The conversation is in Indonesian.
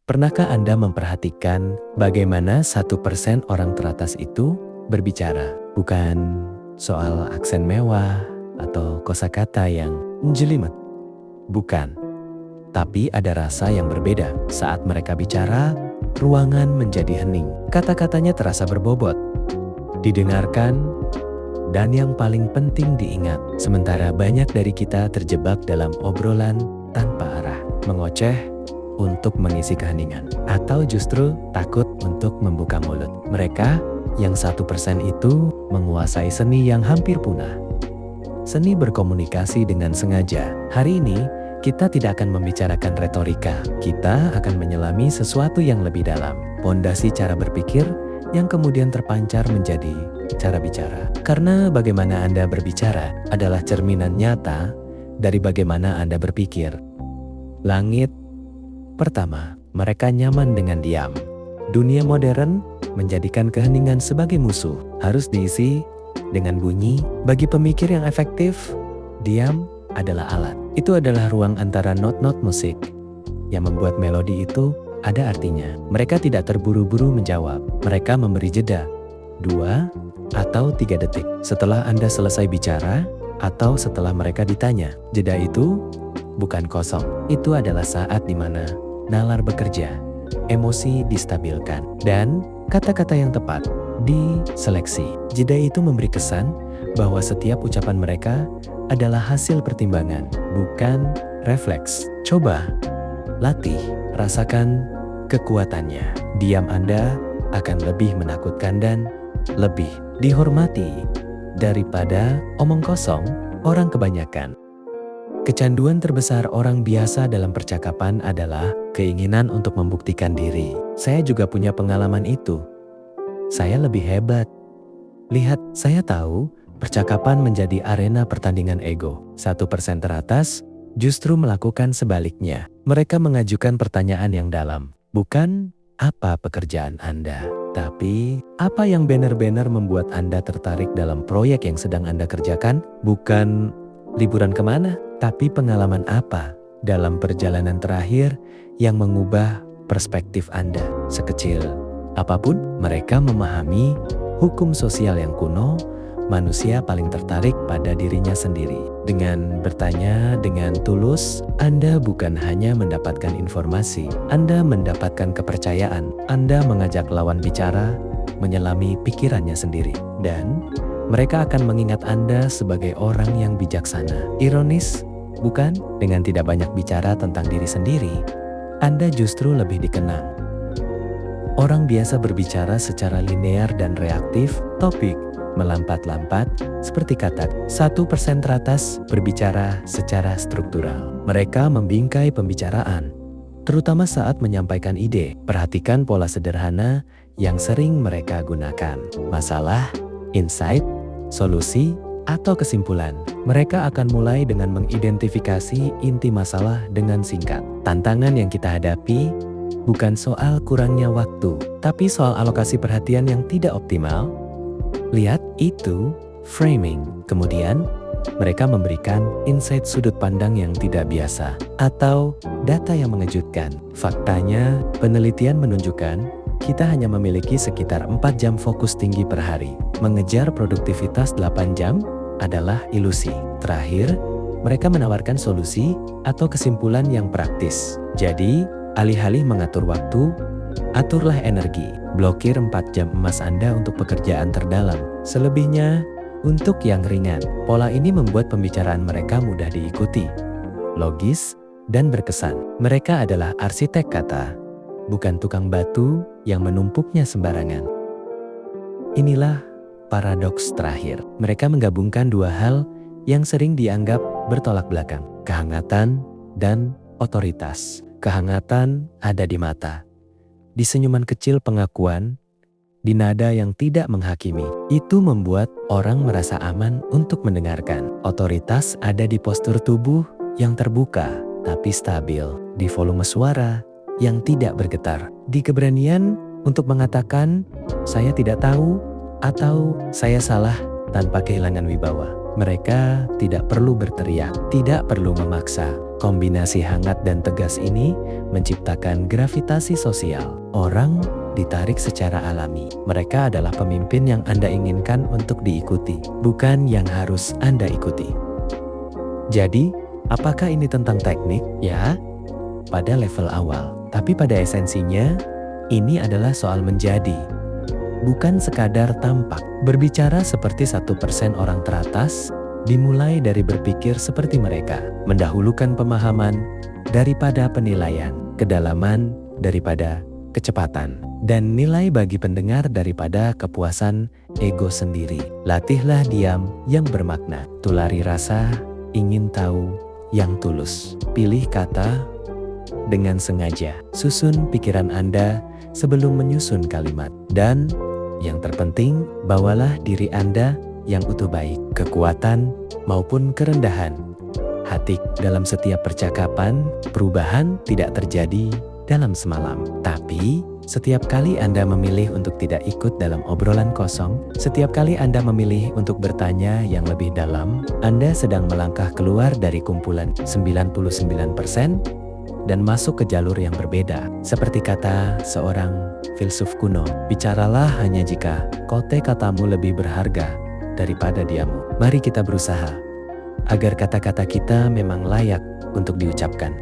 Pernahkah Anda memperhatikan bagaimana 1% orang teratas itu berbicara? Bukan soal aksen mewah atau kosakata yang menjelimet. Bukan. Tapi ada rasa yang berbeda. Saat mereka bicara, ruangan menjadi hening. Kata-katanya terasa berbobot, didengarkan, dan yang paling penting diingat. Sementara banyak dari kita terjebak dalam obrolan tanpa arah, mengoceh untuk mengisi keheningan, atau justru takut untuk membuka mulut. Mereka yang 1% itu menguasai seni yang hampir punah. Seni berkomunikasi dengan sengaja. Hari ini, kita tidak akan membicarakan retorika. Kita akan menyelami sesuatu yang lebih dalam. Pondasi cara berpikir yang kemudian terpancar menjadi cara bicara. Karena bagaimana Anda berbicara adalah cerminan nyata dari bagaimana Anda berpikir. Langit pertama, mereka nyaman dengan diam. Dunia modern menjadikan keheningan sebagai musuh. Harus diisi dengan bunyi. Bagi pemikir yang efektif, diam adalah alat. Itu adalah ruang antara not-not musik yang membuat melodi itu ada artinya. Mereka tidak terburu-buru menjawab. Mereka memberi jeda 2 atau 3 detik setelah Anda selesai bicara atau setelah mereka ditanya. Jeda itu bukan kosong. Itu adalah saat di mana nalar bekerja, emosi distabilkan, dan kata-kata yang tepat diseleksi. Jeda itu memberi kesan bahwa setiap ucapan mereka adalah hasil pertimbangan, bukan refleks. Coba latih, rasakan kekuatannya. Diam Anda akan lebih menakutkan dan lebih dihormati daripada omong kosong orang kebanyakan. Kecanduan terbesar orang biasa dalam percakapan adalah keinginan untuk membuktikan diri. Saya juga punya pengalaman itu. Saya lebih hebat. Lihat, saya tahu percakapan menjadi arena pertandingan ego. 1% teratas justru melakukan sebaliknya. Mereka mengajukan pertanyaan yang dalam. Bukan apa pekerjaan Anda, tapi apa yang benar-benar membuat Anda tertarik dalam proyek yang sedang Anda kerjakan. Bukan liburan kemana, tapi pengalaman apa dalam perjalanan terakhir yang mengubah perspektif Anda. Sekecil apapun, mereka memahami hukum sosial yang kuno. Manusia paling tertarik pada dirinya sendiri. Dengan bertanya dengan tulus, Anda bukan hanya mendapatkan informasi, Anda mendapatkan kepercayaan. Anda mengajak lawan bicara menyelami pikirannya sendiri, dan mereka akan mengingat Anda sebagai orang yang bijaksana. Ironis, bukan? Dengan tidak banyak bicara tentang diri sendiri, Anda justru lebih dikenang. Orang biasa berbicara secara linear dan reaktif, topik melampat-lampat, seperti kata. 1% teratas berbicara secara struktural. Mereka membingkai pembicaraan, terutama saat menyampaikan ide. Perhatikan pola sederhana yang sering mereka gunakan. Masalah, insight, solusi, atau kesimpulan. Mereka akan mulai dengan mengidentifikasi inti masalah dengan singkat. Tantangan yang kita hadapi bukan soal kurangnya waktu, tapi soal alokasi perhatian yang tidak optimal. Lihat, itu framing. Kemudian, mereka memberikan insight sudut pandang yang tidak biasa atau data yang mengejutkan. Faktanya, penelitian menunjukkan kita hanya memiliki sekitar 4 jam fokus tinggi per hari. Mengejar produktivitas 8 jam adalah ilusi. Terakhir, mereka menawarkan solusi atau kesimpulan yang praktis. Jadi, alih-alih mengatur waktu, aturlah energi. Blokir 4 jam emas Anda untuk pekerjaan terdalam. Selebihnya, untuk yang ringan. Pola ini membuat pembicaraan mereka mudah diikuti, logis, dan berkesan. Mereka adalah arsitek kata, bukan tukang batu yang menumpuknya sembarangan. Inilah paradoks terakhir. Mereka menggabungkan dua hal yang sering dianggap bertolak belakang. Kehangatan dan otoritas. Kehangatan ada di mata, di senyuman kecil pengakuan, di nada yang tidak menghakimi. Itu membuat orang merasa aman untuk mendengarkan. Otoritas ada di postur tubuh yang terbuka tapi stabil, di volume suara yang tidak bergetar, di keberanian untuk mengatakan saya tidak tahu atau saya salah tanpa kehilangan wibawa. Mereka tidak perlu berteriak, tidak perlu memaksa. Kombinasi hangat dan tegas ini menciptakan gravitasi sosial. Orang ditarik secara alami. Mereka adalah pemimpin yang Anda inginkan untuk diikuti, bukan yang harus Anda ikuti. Jadi, apakah ini tentang teknik? Ya, pada level awal. Tapi pada esensinya, ini adalah soal menjadi, bukan sekadar tampak. Berbicara seperti 1% orang teratas, dimulai dari berpikir seperti mereka, mendahulukan pemahaman daripada penilaian, kedalaman daripada kecepatan, dan nilai bagi pendengar daripada kepuasan ego sendiri. Latihlah diam yang bermakna, tulari rasa ingin tahu yang tulus. Pilih kata dengan sengaja, susun pikiran Anda sebelum menyusun kalimat, dan yang terpenting, bawalah diri Anda yang utuh, baik kekuatan maupun kerendahan hati. Dalam setiap percakapan, perubahan tidak terjadi dalam semalam. Tapi, setiap kali Anda memilih untuk tidak ikut dalam obrolan kosong, setiap kali Anda memilih untuk bertanya yang lebih dalam, Anda sedang melangkah keluar dari kumpulan 99% dan masuk ke jalur yang berbeda. Seperti kata seorang filsuf kuno, bicaralah hanya jika kote katamu lebih berharga daripada diamu. Mari kita berusaha agar kata-kata kita memang layak untuk diucapkan.